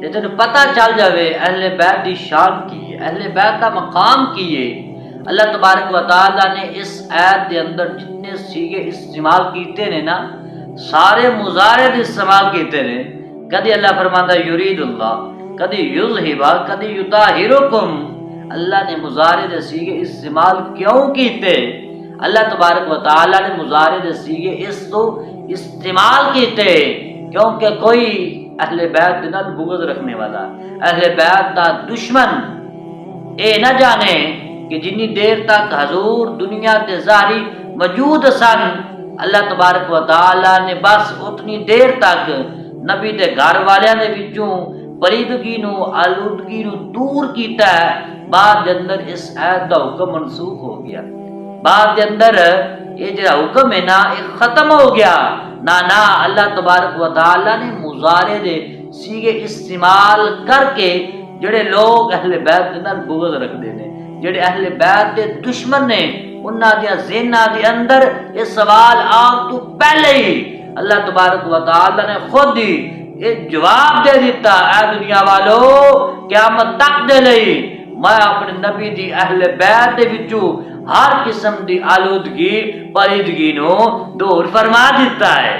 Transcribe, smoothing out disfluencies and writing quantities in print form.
تے تینوں پتہ چل جاوے اہل بیت دی شان کی ہے، اہل بیت دا مقام کی ہے۔ اللہ تبارک و تعالیٰ نے اس آیت دے اندر جتنے سیغے استعمال کیتے نے نا، سارے مضارع استعمال کیتے نے۔ کدی اللہ فرماندا یرید اللہ، کدی یذہبا، کدی یطہرکم۔ اللہ نے مضارع دے سیغے استعمال کیوں کیتے؟ اللہ تبارک و تعالیٰ نے مضارع دے سیغے اس تو استعمال کیتے کیونکہ کوئی اہل بیت دے نال بغض رکھنے والا، اہل بیت دا دشمن اے نہ جانے کہ جنی دیر تک حضور دنیا تے ظاہری موجود سن، اللہ تبارک و تعالیٰ نے بس اتنی دیر تک نبی دے گھر والیاں دے وچوں پریدگی نو آلودگی نو دور کیتا ہے۔ بعد دے اندر اس آیت دا حکم منسوخ ہو گیا، بعد دے اندر یہ جڑا حکم ہے نا یہ ختم ہو گیا۔ نہ اللہ تبارک و تعالیٰ نے مضارع دے سیغے استعمال کر کے جڑے لوگ اہل بیت دے نال بغض رکھدے نے، جڑے اہل بیت دے دشمن نے، انہاں دے ذہناں دے اندر یہ سوال آن تو پہلے ہی اللہ تبارک و تعالیٰ نے خود ہی یہ جواب دے دیتا، اے دنیا والو قیامت تک دے لئی میں اپنے نبی دی اہل بیت دے وچوں ہر قسم دی آلودگی پلیدگی نو دور فرما دیتا ہے۔